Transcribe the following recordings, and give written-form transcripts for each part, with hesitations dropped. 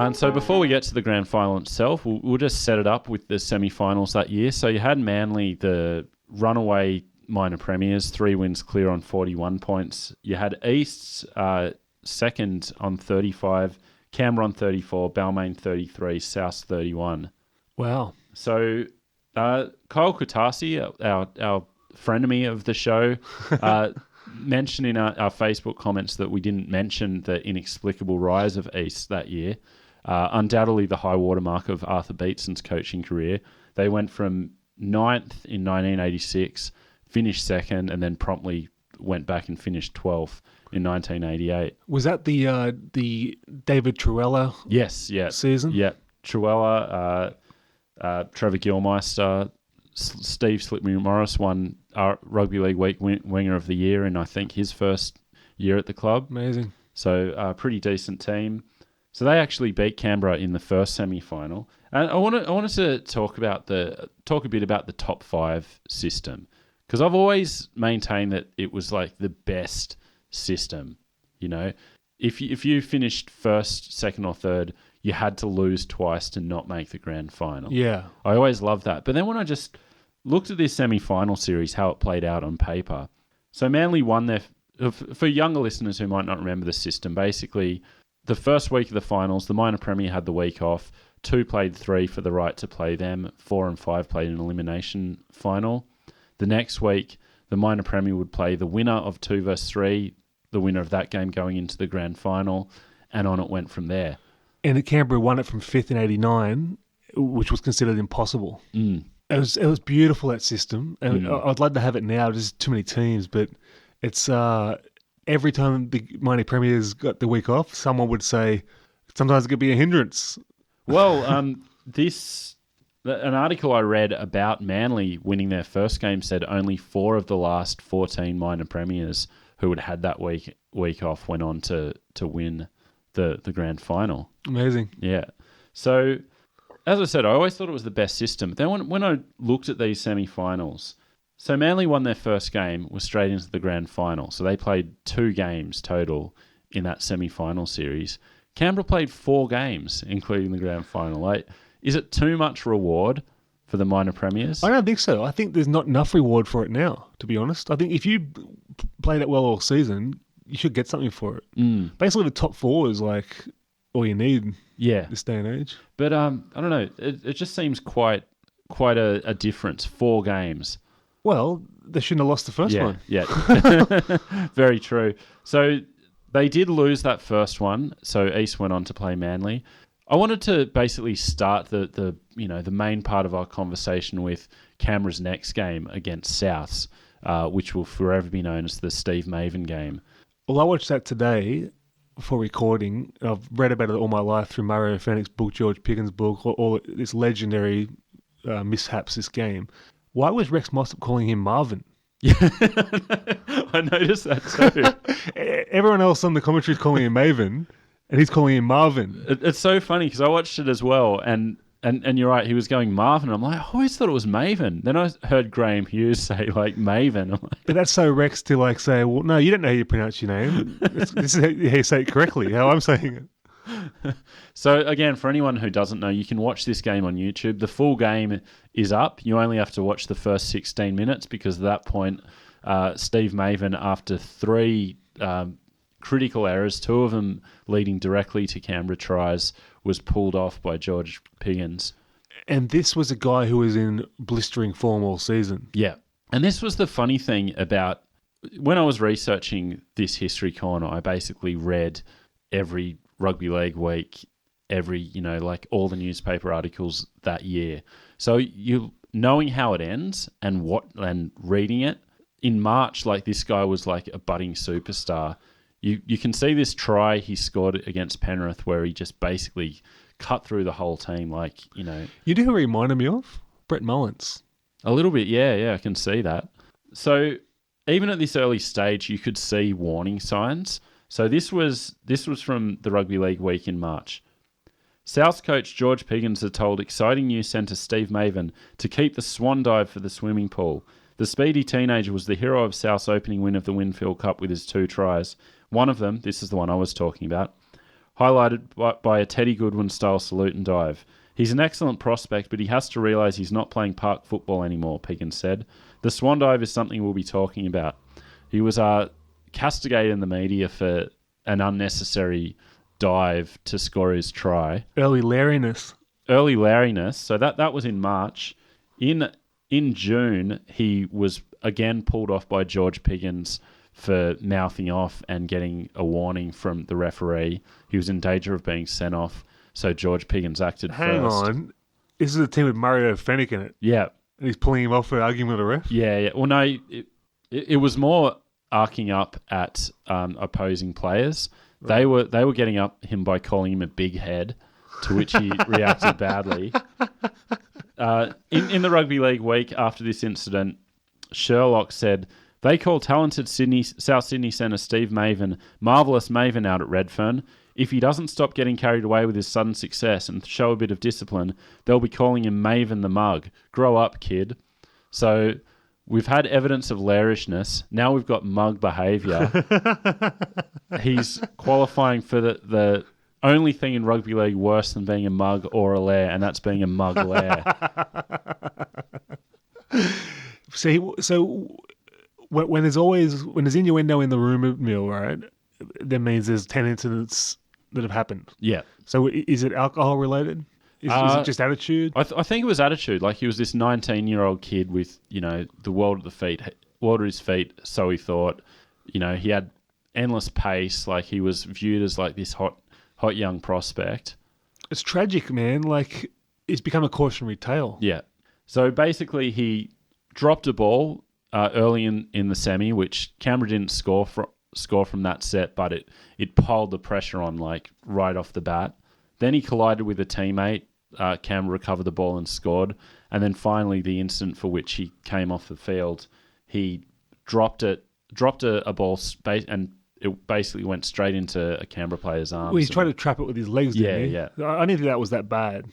And so before we get to the grand final itself, we'll just set it up with the semi-finals that year. So you had Manly, the runaway minor premiers, 3 wins clear on 41 points. You had East's second on 35, Canberra on 34, Balmain 33, South 31. Wow. So Kyle Kutasi, our frenemy of the show, mentioned in our Facebook comments that we didn't mention the inexplicable rise of East that year. Undoubtedly the high watermark of Arthur Beetson's coaching career. They went from 9th in 1986, finished second, and then promptly went back and finished 12th in 1988. Was that the David Truella season? Yeah. Truella, Trevor Gilmeister, Steve Slippery Morris won our Rugby League Week Winger of the Year in, I think, his first year at the club. Amazing. So a pretty decent team. So they actually beat Canberra in the first semi-final. And I wanted to talk a bit about the top 5 system, because I've always maintained that it was like the best system. You know, if you finished first, second, or third, you had to lose twice to not make the grand final. Yeah, I always loved that. But then when I just looked at this semi-final series, how it played out on paper, so Manly won their. For younger listeners who might not remember the system, basically, the first week of the finals, the minor premier had the week off. 2 played 3 for the right to play them. 4 and 5 played an elimination final. The next week, the minor premier would play the winner of 2 versus 3, the winner of that game going into the grand final, and on it went from there. And Canberra won it from 5th in 89, which was considered impossible. Mm. It was beautiful, that system. And I'd like to have it now. There's too many teams, but it's every time the minor premiers got the week off, someone would say sometimes it could be a hindrance. Well, an article I read about Manly winning their first game said only 4 of the last 14 minor premiers who had had that week off went on to win the grand final. Amazing. Yeah. So, as I said, I always thought it was the best system. Then when I looked at these semi-finals, so Manly won their first game, was straight into the grand final. So they played 2 games total in that semi-final series. Canberra played 4 games, including the grand final. Like, is it too much reward for the minor premiers? I don't think so. I think there's not enough reward for it now, to be honest. I think if you played it well all season, you should get something for it. Mm. Basically, the top 4 is like all you need this day and age. But I don't know. It just seems quite a difference. 4 games. Well, they shouldn't have lost the first one. Yeah, very true. So they did lose that first one. So East went on to play Manly. I wanted to basically start the main part of our conversation with Canberra's next game against Souths, which will forever be known as the Steve Maven game. Well, I watched that today for recording. I've read about it all my life through Mario Fennick's book, George Piggins' book, all this legendary mishaps, this game. Why was Rex Mossop calling him Marvin? Yeah, I noticed that too. Everyone else on the commentary is calling him Maven, and he's calling him Marvin. It's so funny because I watched it as well, and you're right, he was going Marvin. I'm like, I always thought it was Maven. Then I heard Graham Hughes say like Maven. I'm like, but that's so Rex to like say, well, no, you don't know how you pronounce your name. This is how you say it correctly, how I'm saying it. So again, for anyone who doesn't know, you can watch this game on YouTube. The full game is up. You only have to watch the first 16 minutes because at that point, Steve Maven, after 3 critical errors, 2 of them leading directly to Canberra tries, was pulled off by George Piggins. And this was a guy who was in blistering form all season. Yeah. And this was the funny thing about when I was researching this history corner, I basically read every Rugby League week, like all the newspaper articles that year. So you knowing how it ends and reading it in March, like this guy was like a budding superstar. You can see this try he scored against Penrith where he just basically cut through the whole team, You know who he reminded me of? Brett Mullins. A little bit, yeah, I can see that. So even at this early stage, you could see warning signs. So this was from the Rugby League week in March. South's coach George Piggins had told exciting news centre Steve Maven to keep the swan dive for the swimming pool. The speedy teenager was the hero of South's opening win of the Winfield Cup with his 2 tries. One of them, this is the one I was talking about, highlighted by a Teddy Goodwin-style salute and dive. He's an excellent prospect, but he has to realise he's not playing park football anymore, Piggins said. The swan dive is something we'll be talking about. He was castigated in the media for an unnecessary dive to score his try. Early Larryness. So that was in March. In June, he was again pulled off by George Piggins for mouthing off and getting a warning from the referee. He was in danger of being sent off, so George Piggins acted first. Hang on. This is a team with Mario Fennick in it. Yeah. And he's pulling him off for arguing with the ref? Yeah. Well, no, it was more arcing up at opposing players. Right. They were getting up him by calling him a big head, to which he reacted badly. In the Rugby League week after this incident, Sherlock said, they call talented South Sydney centre Steve Maven marvellous Maven out at Redfern. If he doesn't stop getting carried away with his sudden success and show a bit of discipline, they'll be calling him Maven the Mug. Grow up, kid. So we've had evidence of larishness. Now we've got mug behaviour. He's qualifying for the only thing in rugby league worse than being a mug or a lair, and that's being a mug lair. So when there's innuendo in the rumour mill, right, that means there's 10 incidents that have happened. Yeah. So is it alcohol related? Is it just attitude? I think it was attitude. Like, he was this 19-year-old kid with, the world at his feet, so he thought. He had endless pace. Like, he was viewed as like this hot young prospect. It's tragic, man. Like, it's become a cautionary tale. Yeah. So basically, he dropped a ball early in the semi, which Canberra didn't score from that set, but it piled the pressure on, like, right off the bat. Then he collided with a teammate. Canberra recovered the ball and scored. And then finally, the incident for which he came off the field, he dropped a ball and it basically went straight into a Canberra player's arms. Well, he's trying to trap it with his legs, didn't he? Yeah. I didn't think that was that bad.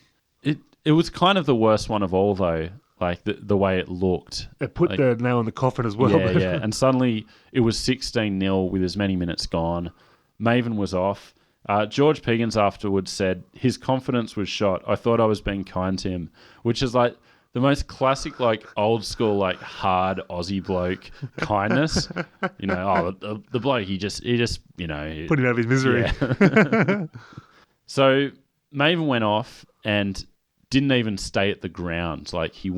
It was kind of the worst one of all, though. Like, the way it looked. It put the nail in the coffin as well. Yeah. And suddenly it was 16-0 with as many minutes gone. Maven was off. George Piggins afterwards said his confidence was shot. I thought I was being kind to him, which is like the most classic, like, old school, like, hard Aussie bloke kindness. The bloke, he just put him out of his misery. Yeah. So Maven went off and didn't even stay at the ground. Like, he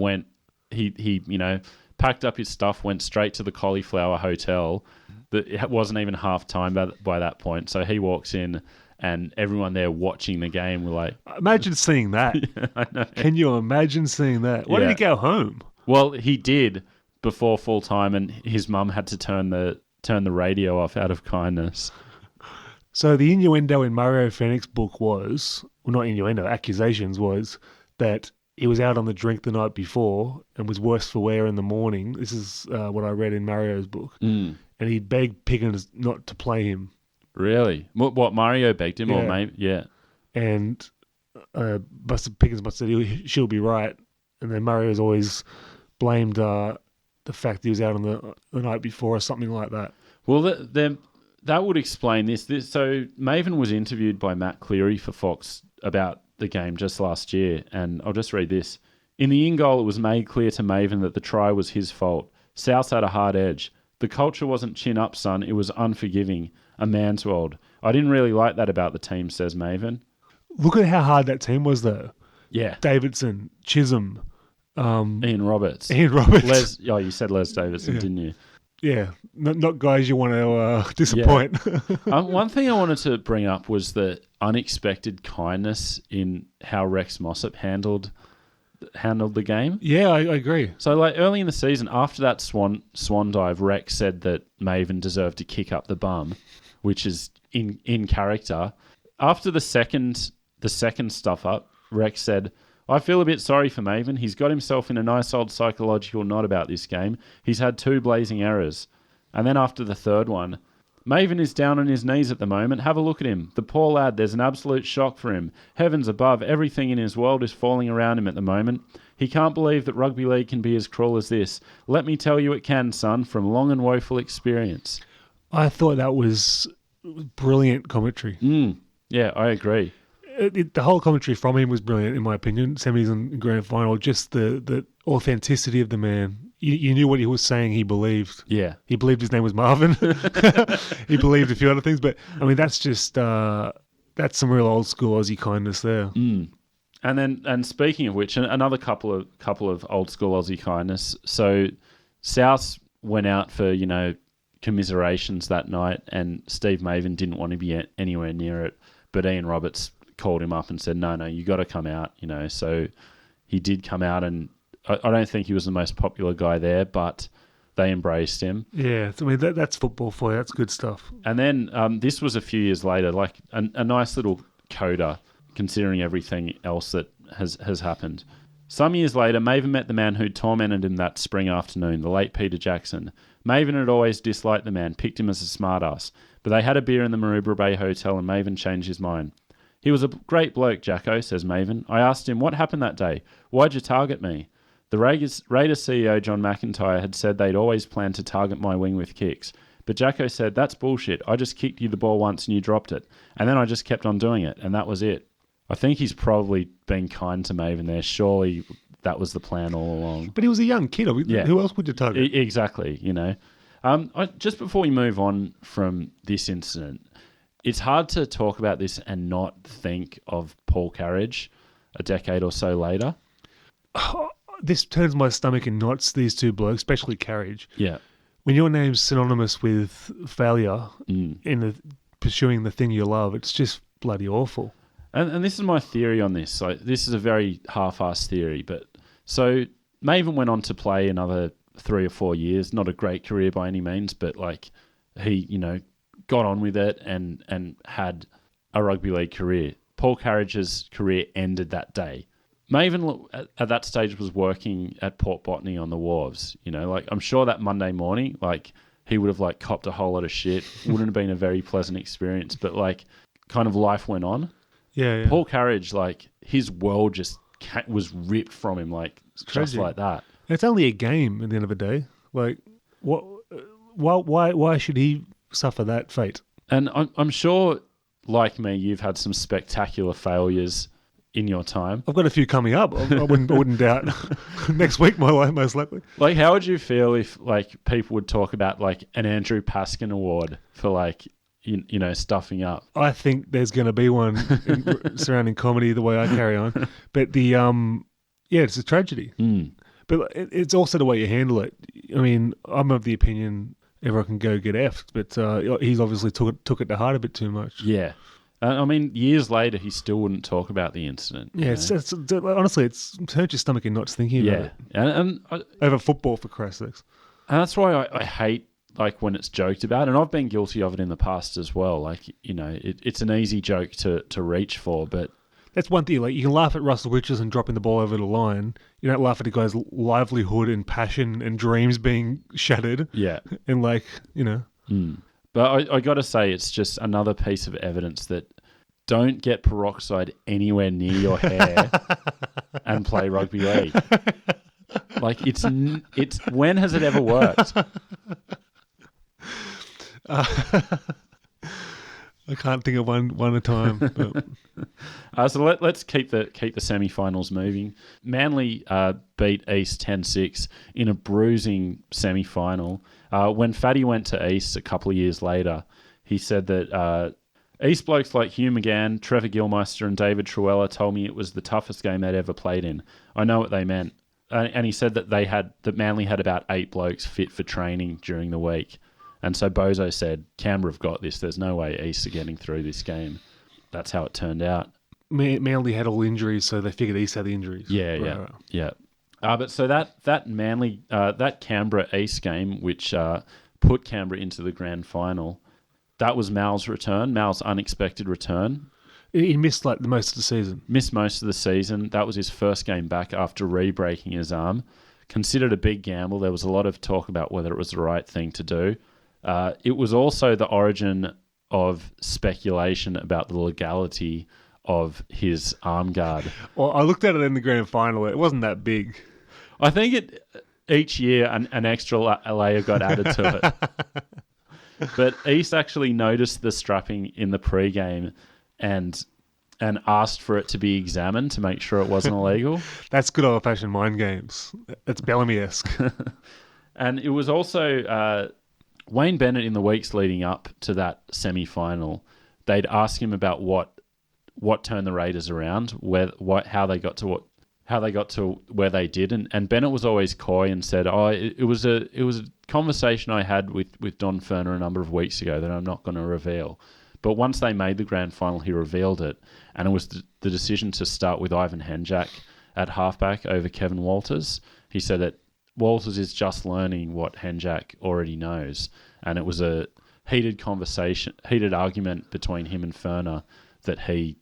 packed up his stuff, went straight to the Cauliflower Hotel. It wasn't even half time by that point. So he walks in and everyone there watching the game were like... Imagine seeing that. Yeah, I know. Can you imagine seeing that? Why did he go home? Well, he did before full time, and his mum had to turn the radio off out of kindness. So the innuendo in Mario Fennick's book was... Well, not innuendo, accusations was... that he was out on the drink the night before and was worse for wear in the morning. This is what I read in Mario's book. Mm. And he begged Piggins not to play him. Really? What Mario begged him? Yeah. Or maybe, yeah. And Piggins must have said she'll be right. And then Mario's always blamed the fact that he was out on the night before or something like that. Well, that would explain this. So Maven was interviewed by Matt Cleary for Fox about the game just last year, and I'll just read this. In the in goal, it was made clear to Maven that the try was his fault. South had a hard edge. The culture wasn't chin up, son. It was unforgiving. A man's world. I didn't really like that about the team, says Maven. Look at how hard that team was, though. Yeah. Davidson, Chisholm. Ian Roberts. You said Les Davidson, didn't you? Yeah. Not guys you want to disappoint. Yeah. One thing I wanted to bring up was the unexpected kindness in how Rex Mossop handled the game. Yeah, I agree. So, like, early in the season, after that swan dive, Rex said that Maven deserved to kick up the bum, which is in character. After the second stuff up, Rex said, I feel a bit sorry for Maven. He's got himself in a nice old psychological knot about this game. He's had 2 blazing errors. And then after the third one, Maven is down on his knees at the moment. Have a look at him. The poor lad, there's an absolute shock for him. Heavens above, everything in his world is falling around him at the moment. He can't believe that rugby league can be as cruel as this. Let me tell you it can, son, from long and woeful experience. I thought that was brilliant commentary. Yeah, Yeah, I agree. The whole commentary from him was brilliant, in my opinion. Semis and grand final, just the authenticity of the man. You knew what he was saying. He believed. Yeah. He believed his name was Marvin. He believed a few other things, but I mean, that's just that's some real old school Aussie kindness there. Mm. And speaking of which, another couple of old school Aussie kindness. So South went out for commiserations that night, and Steve Maven didn't want to be anywhere near it, but Ian Roberts called him up and said, no, you got to come out, So he did come out, and I don't think he was the most popular guy there, but they embraced him. Yeah, I mean, that's football for you. That's good stuff. And then this was a few years later, like a nice little coda, considering everything else that has happened. Some years later, Maven met the man who tormented him that spring afternoon, the late Peter Jackson. Maven had always disliked the man, picked him as a smartass, but they had a beer in the Maroubra Bay Hotel and Maven changed his mind. He was a great bloke, Jacko, says Maven. I asked him, what happened that day? Why'd you target me? The Raiders CEO, John McIntyre, had said they'd always planned to target my wing with kicks. But Jacko said, that's bullshit. I just kicked you the ball once and you dropped it. And then I just kept on doing it, and that was it. I think he's probably been kind to Maven there. Surely that was the plan all along. But he was a young kid. Yeah. Who else would you target? Exactly, just before we move on from this incident, it's hard to talk about this and not think of Paul Carriage a decade or so later. This turns my stomach in knots, these two blokes, especially Carriage. Yeah. When your name's synonymous with failure in pursuing the thing you love, it's just bloody awful. And this is my theory on this. So this is a very half-assed theory, but so Maven went on to play another 3 or 4 years. Not a great career by any means, but like he, got on with it and had a rugby league career. Paul Carriage's career ended that day. Maven at that stage was working at Port Botany on the wharves. I'm sure that Monday morning, he would have copped a whole lot of shit. Wouldn't have been a very pleasant experience, but kind of life went on. Yeah. Paul Carriage, his world just was ripped from him, just like that. It's only a game at the end of the day. Why should he suffer that fate? And I'm sure, like me, you've had some spectacular failures in your time. I've got a few coming up. I wouldn't doubt next week, most likely. How would you feel if people would talk about an Andrew Paskin Award for stuffing up? I think there's going to be one surrounding comedy the way I carry on. But it's a tragedy. But it's also the way you handle it. I mean, I'm of the opinion everyone can go get effed, but he's obviously took it to heart a bit too much. Yeah. I mean, years later, he still wouldn't talk about the incident. Yeah, it's honestly, it's hurt your stomach in knots thinking about it. And over football, for Christ's sakes. And that's why I hate when it's joked about, and I've been guilty of it in the past as well. It's an easy joke to reach for, but that's one thing. You can laugh at Russell Richardson dropping the ball over the line. You don't laugh at a guy's livelihood and passion and dreams being shattered. Yeah, and But I got to say, it's just another piece of evidence that don't get peroxide anywhere near your hair and play rugby league. It's when has it ever worked? I can't think of one at a time. But. So let's keep the semi-finals moving. Manly beat East 10-6 in a bruising semi-final. When Fatty went to East a couple of years later, he said that East blokes like Hugh McGann, Trevor Gilmeister and David Truella told me it was the toughest game they'd ever played in. I know what they meant. And he said that Manly had about 8 blokes fit for training during the week. And so Bozo said, Canberra have got this. There's no way East are getting through this game. That's how it turned out. Manly had all injuries, so they figured East had the injuries. Yeah. But so that Manly, that Canberra East game, which put Canberra into the grand final, that was Mal's unexpected return. He missed the most of the season. Missed most of the season. That was his first game back after re-breaking his arm. Considered a big gamble. There was a lot of talk about whether it was the right thing to do. It was also the origin of speculation about the legality of his arm guard. Well, I looked at it in the grand final. It wasn't that big. I think each year an extra layer got added to it. But East actually noticed the strapping in the pre-game and asked for it to be examined to make sure it wasn't illegal. That's good old-fashioned mind games. It's Bellamy-esque. And it was also Wayne Bennett in the weeks leading up to that semi-final. They'd ask him about what turned the Raiders around, how they got to where they did, and Bennett was always coy and said, "Oh, it was a conversation I had with Don Ferner a number of weeks ago that I'm not going to reveal." But once they made the grand final, he revealed it, and it was the decision to start with Ivan Henjak at halfback over Kevin Walters. He said that Walters is just learning what Henjak already knows, and it was a heated argument between him and Ferner that he,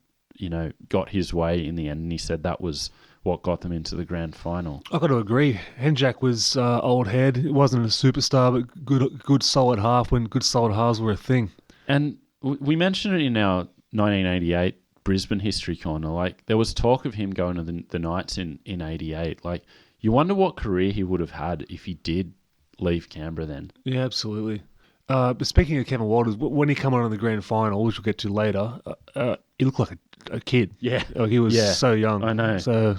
got his way in the end, and he said that was what got them into the grand final. I've got to agree. Henjak was old head. He wasn't a superstar, but good solid half when good solid halves were a thing. And we mentioned it in our 1988 Brisbane history corner. Like, there was talk of him going to the Knights in 88. Like, you wonder what career he would have had if he did leave Canberra then. Yeah, absolutely. But speaking of Kevin Walters, when he came on in the grand final, which we'll get to later, he looked like a kid. Yeah. Like he was so young. I know. So,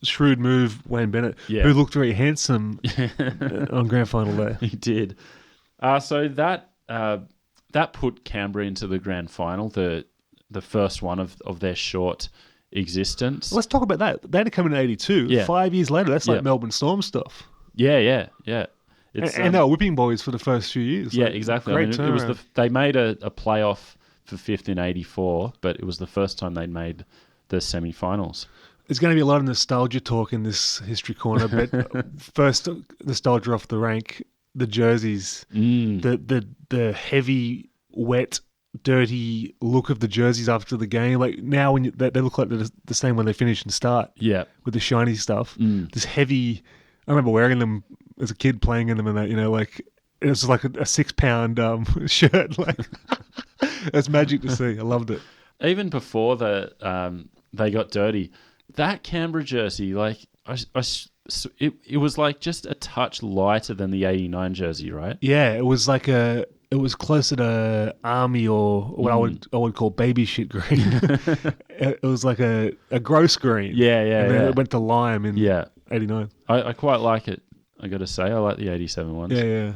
shrewd move, Wayne Bennett, who looked very handsome on grand final day. He did. So that put Canberra into the grand final, the first one of their short existence. Let's talk about that. They had to come in 82. Yeah. 5 years later, that's like Melbourne Storm stuff. Yeah. And they were whipping boys for the first few years. Yeah, exactly. Great it was they made a playoff for fifth in 84, but it was the first time they'd made the semi-finals. There's going to be a lot of nostalgia talk in this history corner, but first nostalgia off the rank, the jerseys, the heavy, wet, dirty look of the jerseys after the game. Like now, when they look like they're the same when they finish and start. Yeah, with the shiny stuff. This heavy. I remember wearing them as a kid, playing in them, and that like it was like a 6-pound shirt. Like it's magic to see. I loved it. Even before they got dirty, that Canberra jersey, like it was like just a touch lighter than the 89 jersey, right? Yeah, it was like it was closer to army or what I would call baby shit green. It was like a gross green. Yeah. And then it went to lime in 89. I quite like it, I got to say. I like the 87 ones. Yeah.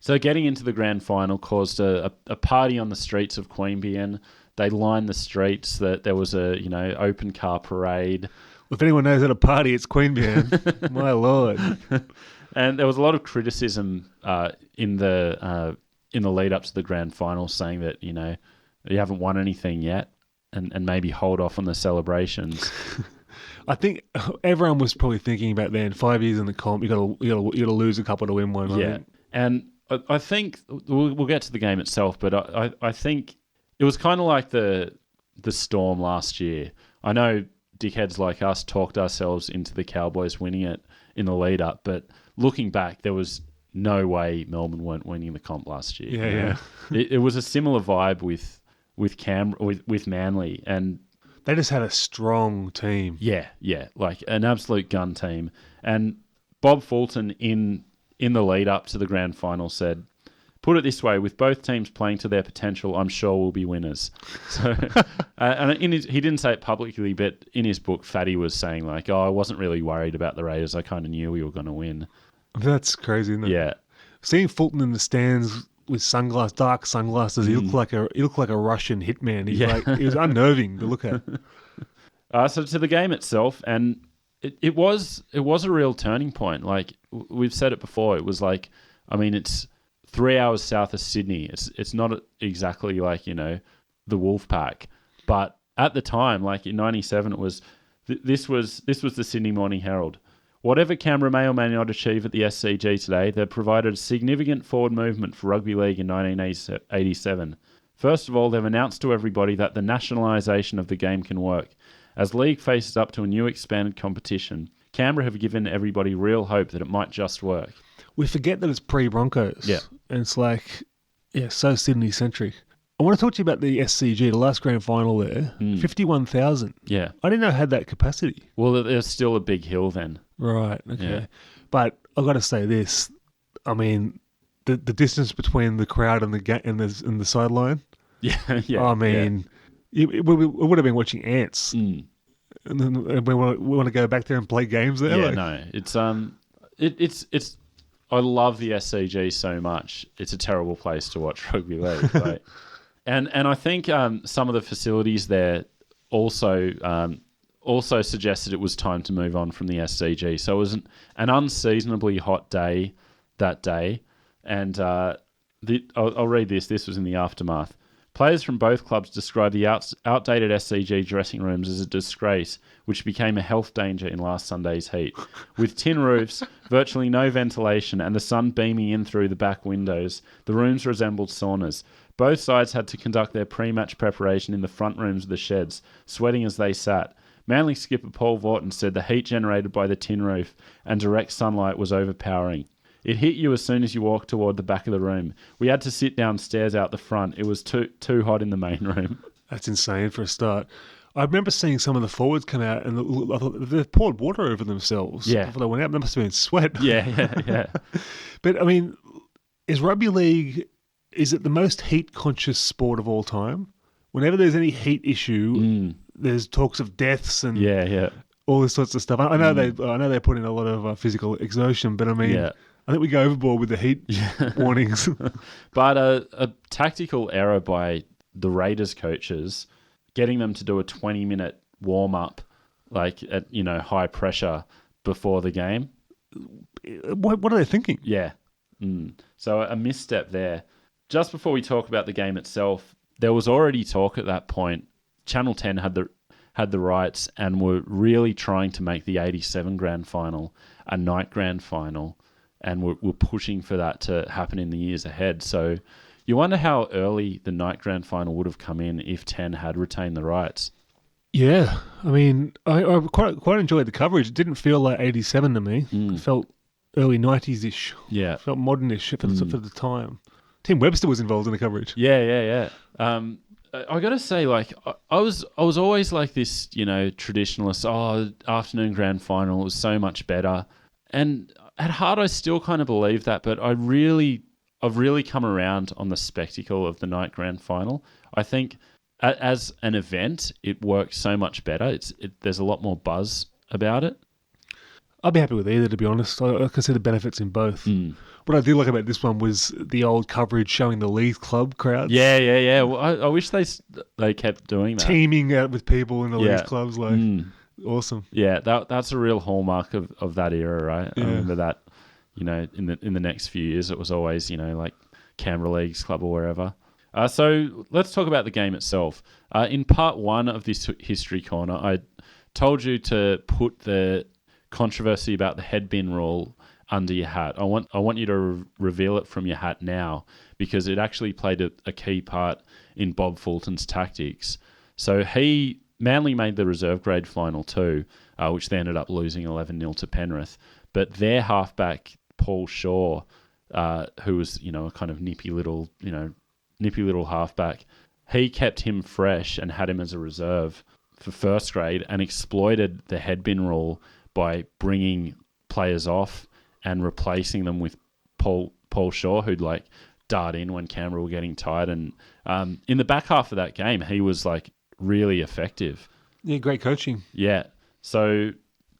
So getting into the grand final caused a party on the streets of Queanbeyan. They lined the streets. That there was a open car parade. Well, if anyone knows how to party, it's Queanbeyan. My lord. And there was a lot of criticism in the lead up to the grand final, saying that you haven't won anything yet, and maybe hold off on the celebrations. I think everyone was probably thinking about then 5 years in the comp, you got to lose a couple to win one. Yeah, and I think we'll get to the game itself, but I think it was kind of like the Storm last year. I know dickheads like us talked ourselves into the Cowboys winning it in the lead up, but looking back, there was no way Melbourne weren't winning the comp last year. Yeah. It was a similar vibe with Manly, and they just had a strong team. Yeah, like an absolute gun team. And Bob Fulton in the lead up to the grand final said, "Put it this way, with both teams playing to their potential, I'm sure we'll be winners." So, and he didn't say it publicly, but in his book, Fatty was saying like, "Oh, I wasn't really worried about the Raiders. I kind of knew we were going to win." That's crazy, isn't it? Yeah. Seeing Fulton in the stands with dark sunglasses, he looked like a Russian hitman. He was unnerving to look at. So to the game itself, and it was a real turning point. Like we've said it before, it was like, I mean, it's 3 hours south of Sydney. It's not exactly like the Wolfpack, but at the time, like in '97, it was this was the Sydney Morning Herald. Whatever Canberra may or may not achieve at the SCG today, they've provided a significant forward movement for rugby league in 1987. First of all, they've announced to everybody that the nationalisation of the game can work. As league faces up to a new expanded competition, Canberra have given everybody real hope that it might just work. We forget that it's pre-Broncos. Yeah. And it's like, so Sydney-centric. I want to talk to you about the SCG, the last grand final there. 51,000. Yeah. I didn't know it had that capacity. Well, there's still a big hill then. Right, okay. Yeah. But I've got to say this. I mean, the distance between the crowd and the sideline. Yeah. I mean, We would have been watching ants, Mm. and then we want to go back there and play games there. Yeah, like, no, it's. I love the SCG so much. It's a terrible place to watch rugby league, like, and I think some of the facilities there also suggested it was time to move on from the SCG. So it was an unseasonably hot day that day, and I'll read this. This was in the aftermath. Players from both clubs described the outdated SCG dressing rooms as a disgrace, which became a health danger in last Sunday's heat. With tin roofs, virtually no ventilation, and the sun beaming in through the back windows, the rooms resembled saunas. Both sides had to conduct their pre-match preparation in the front rooms of the sheds, sweating as they sat. Manly skipper Paul Vaughton said the heat generated by the tin roof and direct sunlight was overpowering. It hit you as soon as you walked toward the back of the room. We had to sit downstairs out the front. It was too hot in the main room. That's insane for a start. I remember seeing some of the forwards come out and I thought they've poured water over themselves before they went out. That must have been sweat. Yeah. But, I mean, is rugby league, is it the most heat-conscious sport of all time? Whenever there's any heat issue, there's talks of deaths and all this sorts of stuff. I know they put in a lot of physical exertion, but I mean, I think we go overboard with the heat warnings. But a tactical error by the Raiders coaches, getting them to do a 20-minute warm-up, like at high pressure before the game. What are they thinking? Yeah. So a misstep there. Just before we talk about the game itself, there was already talk at that point. Channel 10 had the rights and were really trying to make the 87 grand final a night grand final, and we're pushing for that to happen in the years ahead. So you wonder how early the night grand final would have come in if 10 had retained the rights. Yeah, I mean, I quite enjoyed the coverage. It didn't feel like 87 to me. It felt early 90s-ish. Yeah. It felt modern-ish for the time. Tim Webster was involved in the coverage. Yeah. I got to say, like, I was always like this, traditionalist. Oh, afternoon grand final was so much better, and at heart, I still kind of believe that. But I've really come around on the spectacle of the night grand final. I think as an event, it works so much better. There's a lot more buzz about it. I'd be happy with either, to be honest. I can see the benefits in both. What I do like about this one was the old coverage showing the Leeds Club crowds. Yeah. Well, I wish they kept doing that. Teaming out with people in the Leeds clubs, like awesome. Yeah, that's a real hallmark of that era, right? Yeah. I remember that, in the next few years, it was always, like Canberra Leagues Club or wherever. So let's talk about the game itself. In part one of this history corner, I told you to put the controversy about the headbin rule under your hat. I want you to reveal it from your hat now, because it actually played a key part in Bob Fulton's tactics. So Manly made the reserve grade final too, which they ended up losing 11-0 to Penrith. But their halfback, Paul Shaw, who was a kind of nippy little halfback, he kept him fresh and had him as a reserve for first grade and exploited the headbin rule by bringing players off and replacing them with Paul Shaw, who'd like dart in when Canberra were getting tired. And in the back half of that game, he was like really effective. Yeah, great coaching. Yeah. So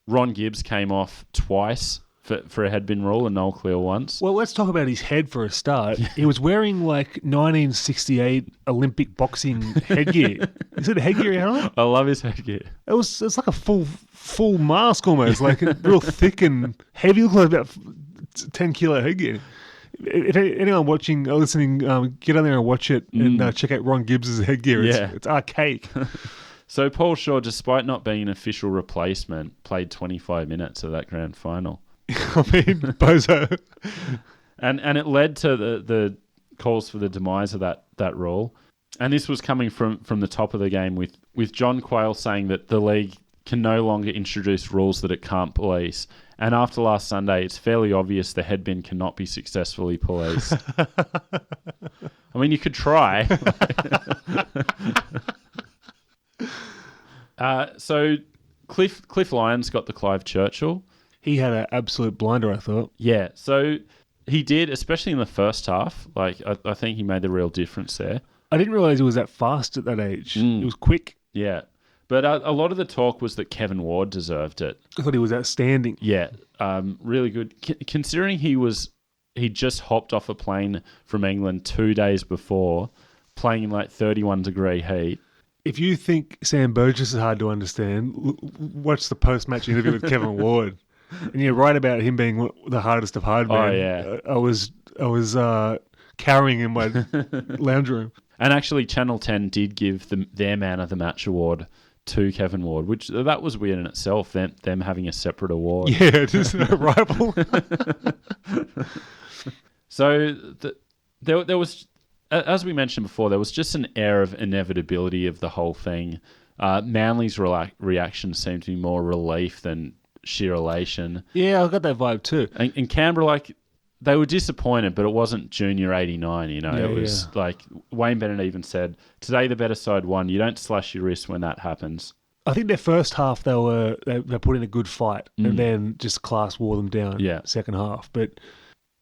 Ron Gibbs came off twice for a headbin rule and Noel Clear once. Well, let's talk about his head for a start. He was wearing like 1968 Olympic boxing headgear. Is it a headgear he had on? I love his headgear. It's like a full mask almost, like real thick and heavy. It looked like about 10 kilo headgear. If anyone watching or listening, get on there and watch it and check out Ron Gibbs' headgear. It's archaic. So Paul Shaw, despite not being an official replacement, played 25 minutes of that grand final. I mean, bozo. And it led to the calls for the demise of that rule. And this was coming from the top of the game with John Quayle saying that the league can no longer introduce rules that it can't police. And after last Sunday, it's fairly obvious the headbin cannot be successfully policed. I mean, you could try. So Cliff Lyons got the Clive Churchill. He had an absolute blinder, I thought. Yeah, so he did, especially in the first half. Like, I think he made the real difference there. I didn't realise he was that fast at that age. Mm. It was quick. Yeah. But a lot of the talk was that Kevin Ward deserved it. I thought he was outstanding. Yeah, really good. Considering he just hopped off a plane from England 2 days before, playing in like 31-degree heat. If you think Sam Burgess is hard to understand, watch the post-match interview with Kevin Ward, and you're right about him being the hardest of hard men. Oh yeah, I was cowering in my lounge room. And actually, Channel 10 did give their Man of the Match award to Kevin Ward, which that was weird in itself. Them having a separate award. Yeah, just a rival. So there was, as we mentioned before, there was just an air of inevitability of the whole thing. Manly's reaction seemed to be more relief than sheer elation. Yeah, I got that vibe too. And Canberra, like, they were disappointed, but it wasn't Junior 89, you know. Yeah, it was like Wayne Bennett even said, today the better side won. You don't slash your wrist when that happens. I think their first half they put in a good fight, and then just class wore them down. Yeah. Second half, but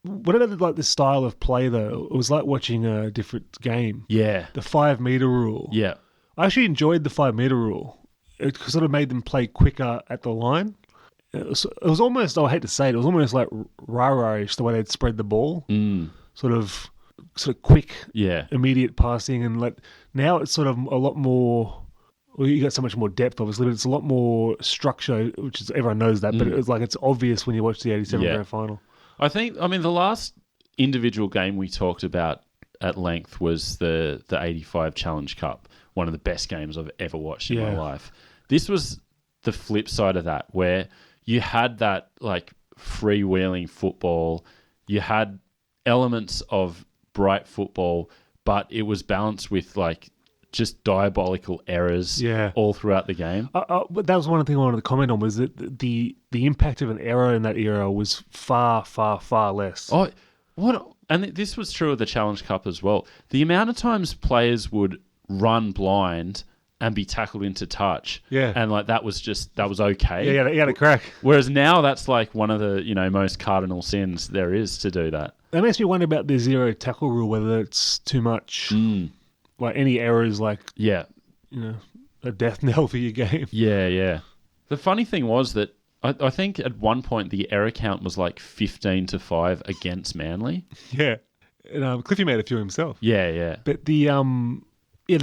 whatever like the style of play though, it was like watching a different game. Yeah. The 5 meter rule. Yeah. I actually enjoyed the 5 meter rule. It sort of made them play quicker at the line. It was almost, I hate to say it, was almost like rah-rah-ish the way they'd spread the ball. Sort of quick, immediate passing. And like now it's sort of a lot more, well, you got so much more depth, obviously, but it's a lot more structure, which is, everyone knows that, but it's like it's obvious when you watch the 87 grand final. I mean, the last individual game we talked about at length was the 85 Challenge Cup, one of the best games I've ever watched in my life. This was the flip side of that, where you had that like freewheeling football, you had elements of bright football, but it was balanced with like just diabolical errors all throughout the game. But that was one thing I wanted to comment on, was that the impact of an error in that era was far, far, far less. Oh, what? And this was true of the Challenge Cup as well. The amount of times players would run blind and be tackled into touch. Yeah. And like that was okay. Yeah, you had a crack. Whereas now that's like one of the, most cardinal sins there is to do that. That makes me wonder about the 0 tackle rule, whether it's too much. Like any errors, like a death knell for your game. Yeah. The funny thing was that I think at one point the error count was like 15-5 against Manly. Yeah. And Cliffy made a few himself. Yeah. But the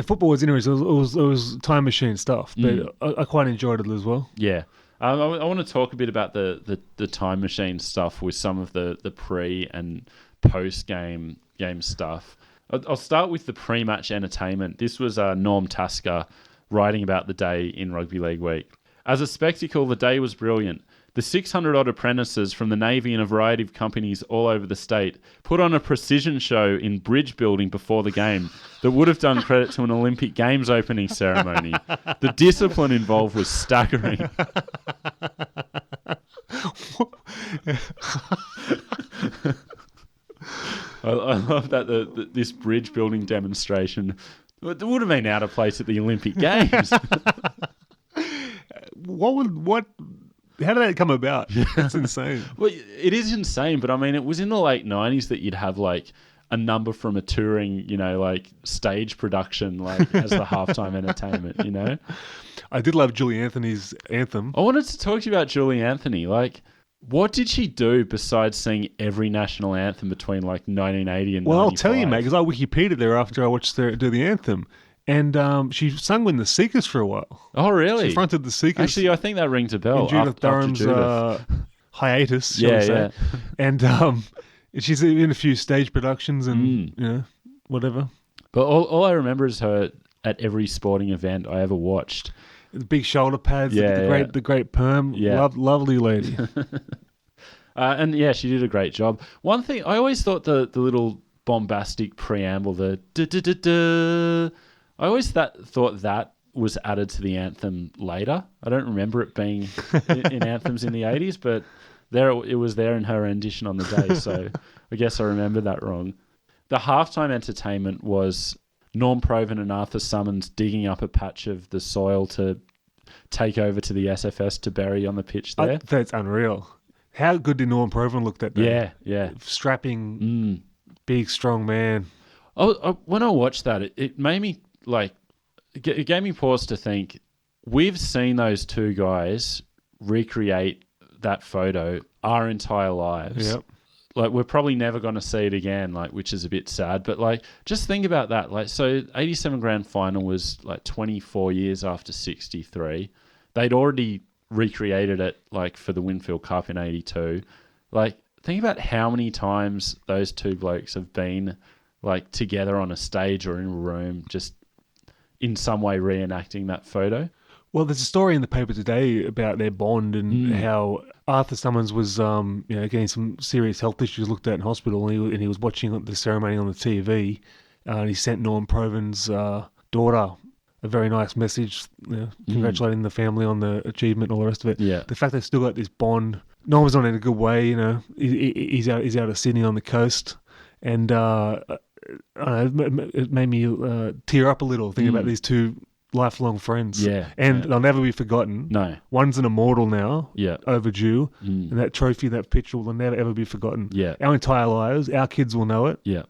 football was interesting. It was time machine stuff, but I quite enjoyed it as well. Yeah. I want to talk a bit about the time machine stuff with some of the pre and post game stuff. I'll start with the pre-match entertainment. This was Norm Tasker writing about the day in Rugby League Week. As a spectacle, the day was brilliant. The 600-odd apprentices from the Navy and a variety of companies all over the state put on a precision show in bridge building before the game that would have done credit to an Olympic Games opening ceremony. The discipline involved was staggering. I love that this bridge building demonstration would have been out of place at the Olympic Games. How did that come about? That's insane. Well, it is insane, but I mean, it was in the late 90s that you'd have like a number from a touring, like stage production, like as the halftime entertainment, I did love Julie Anthony's anthem. I wanted to talk to you about Julie Anthony. Like, what did she do besides sing every national anthem between like 1980 and 95? Well, I'll tell you, mate, because I Wikipedia'd her after I watched her do the anthem. And she sung with the Seekers for a while. Oh, really? She fronted the Seekers. Actually, I think that rings a bell. In Judith Durham's hiatus, shall we say. And she's in a few stage productions and whatever. But all I remember is her at every sporting event I ever watched. The big shoulder pads, the great perm. Yeah. Lovely lady. And yeah, she did a great job. One thing, I always thought the little bombastic preamble, the da-da-da-da, I always thought that was added to the anthem later. I don't remember it being in anthems in the 80s, but it was there in her rendition on the day, so I guess I remember that wrong. The halftime entertainment was Norm Proven and Arthur Summons digging up a patch of the soil to take over to the SFS to bury on the pitch there. That's unreal. How good did Norm Proven look that day? Yeah. Strapping, big, strong man. When I watched that, it made me like, it gave me pause to think. We've seen those two guys recreate that photo our entire lives. Yep. Like, we're probably never going to see it again, like, which is a bit sad. But like, just think about that. Like, so 87 grand final was like 24 years after 63. They'd already recreated it like for the Winfield Cup in 82. Like, think about how many times those two blokes have been like together on a stage or in a room, just in some way reenacting that photo. Well, there's a story in the paper today about their bond and how Arthur Summons was, getting some serious health issues looked at in hospital, and he was watching the ceremony on the TV, and he sent Norm Proven's daughter a very nice message, congratulating the family on the achievement and all the rest of it. Yeah. The fact they've still got this bond. Norm's not in a good way, He's out of Sydney on the coast, and it made me tear up a little thinking about these two lifelong friends. Yeah. And they'll never be forgotten. No. One's an immortal now. Yeah. Overdue. And that trophy, that picture will never ever be forgotten. Yeah. Our entire lives, our kids will know it. Yeah.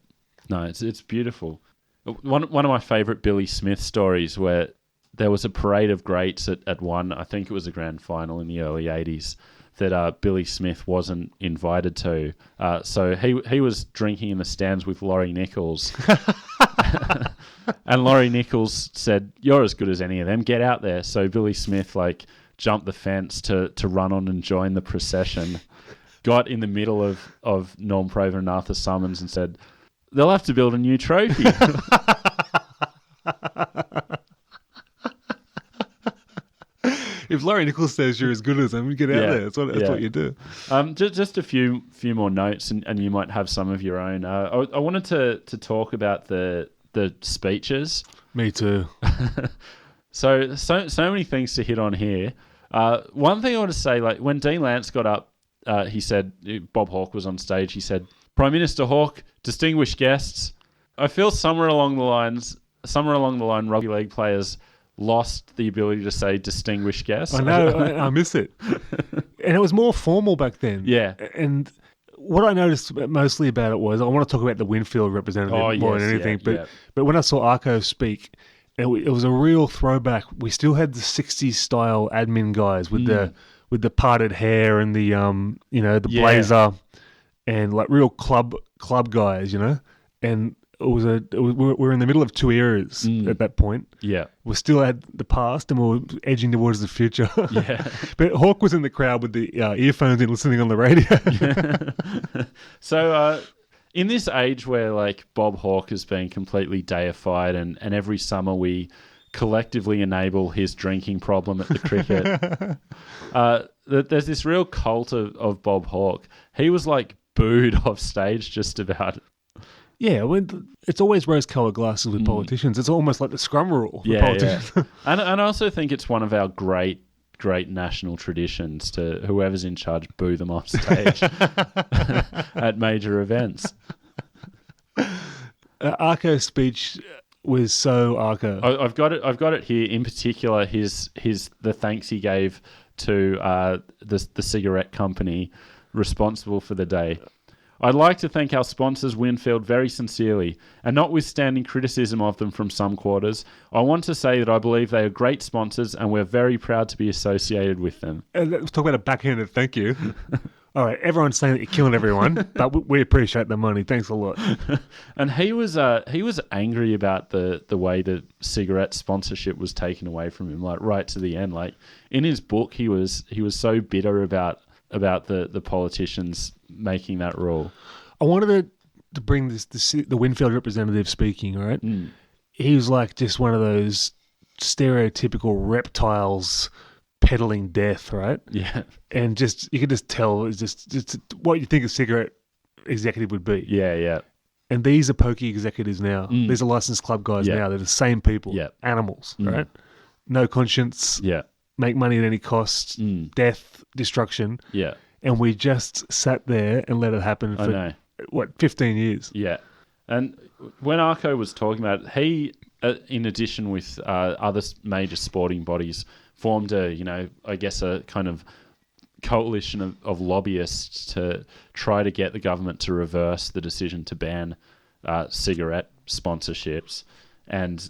No, it's beautiful. One of my favourite Billy Smith stories, where there was a parade of greats at one, I think it was a grand final in the early 80s, that Billy Smith wasn't invited to. So he was drinking in the stands with Laurie Nichols. And Laurie Nichols said, "You're as good as any of them. Get out there." So Billy Smith like jumped the fence to run on and join the procession. Got in the middle of Norm Proven and Arthur Summons and said, "They'll have to build a new trophy." If Laurie Nichols says you're as good as them, get out there. That's what you do. Just a few more notes, and you might have some of your own. I wanted to talk about the speeches. Me too. So many things to hit on here. One thing I want to say, like when Dean Lance got up, he said, Bob Hawke was on stage. He said, "Prime Minister Hawke, distinguished guests, I feel somewhere along the line, rugby league players lost the ability to say distinguished guests." I know, I miss it. And it was more formal back then. Yeah. And what I noticed mostly about it was, I want to talk about the Winfield representative more than anything, but when I saw Arco speak, it was a real throwback. We still had the 60s style admin guys with the parted hair and the blazer, and like real club guys, and we're in the middle of two eras at that point. Yeah. We still had the past and we were edging towards the future. Yeah. But Hawke was in the crowd with the earphones in, listening on the radio. So in this age where like Bob Hawke has been completely deified and every summer we collectively enable his drinking problem at the cricket, there's this real cult of Bob Hawke. He was like booed off stage just about. Yeah, it's always rose-coloured glasses with politicians. It's almost like the scrum rule for politicians. Yeah. And I also think it's one of our great national traditions to whoever's in charge boo them off stage at major events. Arco's speech was so Arco. I've got it here. In particular, the thanks he gave to the cigarette company responsible for the day. "I'd like to thank our sponsors Winfield very sincerely, and notwithstanding criticism of them from some quarters, I want to say that I believe they are great sponsors and we're very proud to be associated with them." Let's talk about a backhanded thank you. All right, everyone's saying that you're killing everyone, but we appreciate the money. Thanks a lot. And he was angry about the way that cigarette sponsorship was taken away from him, like right to the end. Like in his book, he was so bitter about the politicians making that rule. I wanted to bring the Winfield representative speaking, all right? He was like just one of those stereotypical reptiles peddling death, right? Yeah. And you could just tell it's just what you think a cigarette executive would be. Yeah, yeah. And these are pokey executives now. These are licensed club guys now. They're the same people. Yeah. Animals, right? No conscience. Yeah. Make money at any cost. Death, destruction. Yeah. And we just sat there and let it happen for, 15 years? Yeah. And when Arco was talking about it, he, in addition with other major sporting bodies, formed a kind of coalition of lobbyists to try to get the government to reverse the decision to ban cigarette sponsorships, and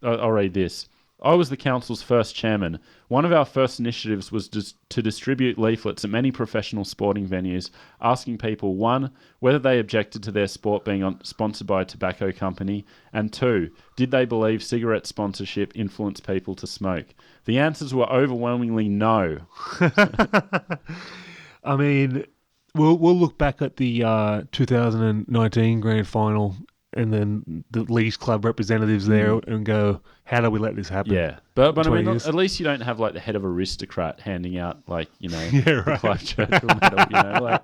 I'll read this. I was the council's first chairman. One of our first initiatives was to distribute leaflets at many professional sporting venues, asking people, 1, whether they objected to their sport being sponsored by a tobacco company, and 2, did they believe cigarette sponsorship influenced people to smoke? The answers were overwhelmingly no. I mean, we'll look back at the 2019 grand final and then the Leagues Club representatives there and go, how do we let this happen? Yeah. But I mean, years. at least you don't have like the head of aristocrat handing out like, Yeah, right. the Clive Churchill medal, like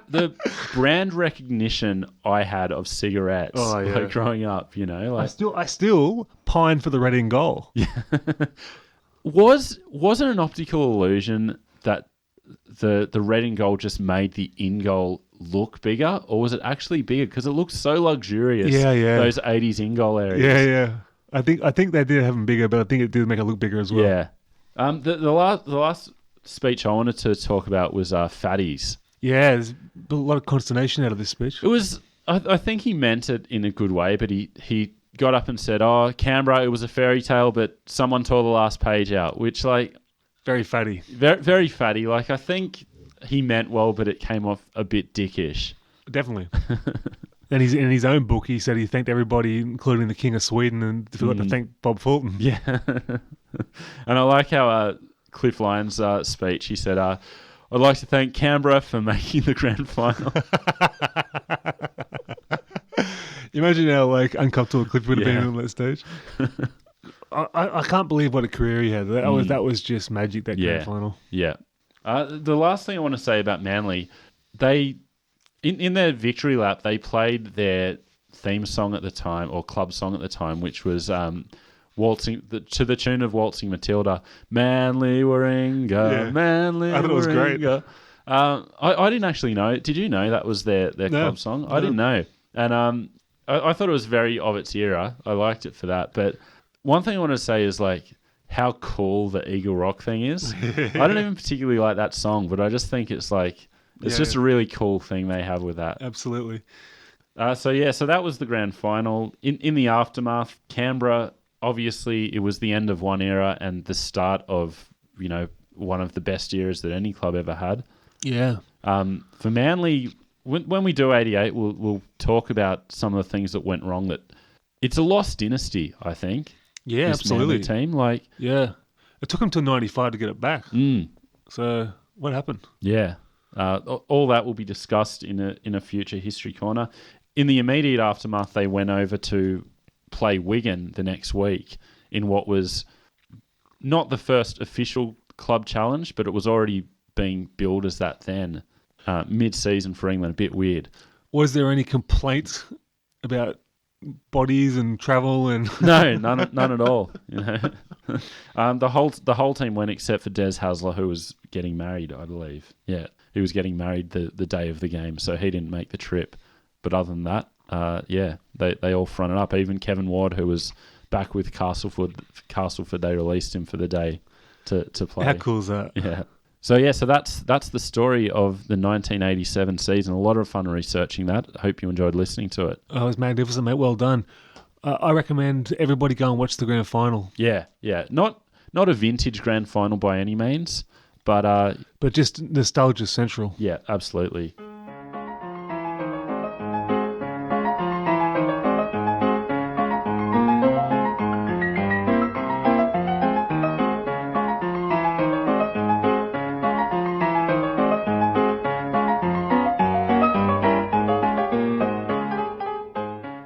the brand recognition I had of cigarettes like growing up, like I still pine for the red in goal. Yeah. Wasn't an optical illusion that the red and gold just made the in goal look bigger, or was it actually bigger? Because it looked so luxurious. Yeah. Those 80s in goal areas. Yeah. I think they did have them bigger, but I think it did make it look bigger as well. Yeah. The last speech I wanted to talk about was Fatties. Yeah, there's a lot of consternation out of this speech. It was. I think he meant it in a good way, but he got up and said, "Oh, Canberra, it was a fairy tale, but someone tore the last page out," which like. Very fatty. Very, very fatty. Like, I think he meant well, but it came off a bit dickish. Definitely. And in his own book, he said he thanked everybody, including the King of Sweden, and forgot to thank Bob Fulton. Yeah. And I like how Cliff Lyons' speech, he said, I'd like to thank Canberra for making the grand final. Imagine how like uncomfortable Cliff would have been on that stage. I can't believe what a career he had. That was just magic, that grand final. Yeah. The last thing I want to say about Manly, they in their victory lap, they played their theme song at the time, or club song at the time, which was waltzing to the tune of Waltzing Matilda. Manly Warringah, Manly I thought it was great. I didn't actually know. Did you know that was their club song? I didn't know. And I thought it was very of its era. I liked it for that, but one thing I want to say is like how cool the Eagle Rock thing is. I don't even particularly like that song, but I just think it's like it's just a really cool thing they have with that. Absolutely. So that was the grand final. In the aftermath, Canberra, obviously it was the end of one era and the start of one of the best eras that any club ever had. Yeah. For Manly, when we do 88, we'll talk about some of the things that went wrong. That it's a lost dynasty, I think. Yeah, this absolutely. Manly team, it took them till 95 to get it back. So what happened? Yeah, all that will be discussed in a future history corner. In the immediate aftermath, they went over to play Wigan the next week in what was not the first official club challenge, but it was already being billed as that then. Mid-season for England, a bit weird. Was there any complaints about bodies and travel and No, none at all. The whole team went except for Des Hasler, who was getting married, I believe. Yeah, he was getting married the day of the game, so he didn't make the trip. But other than that, they all fronted up. Even Kevin Ward, who was back with Castleford, they released him for the day to play. How cool is that? Yeah. So that's the story of the 1987 season. A lot of fun researching that. I hope you enjoyed listening to it. Oh, it was magnificent, mate. Well done. I recommend everybody go and watch the grand final. Yeah. Not a vintage grand final by any means, but just nostalgia central. Yeah, absolutely.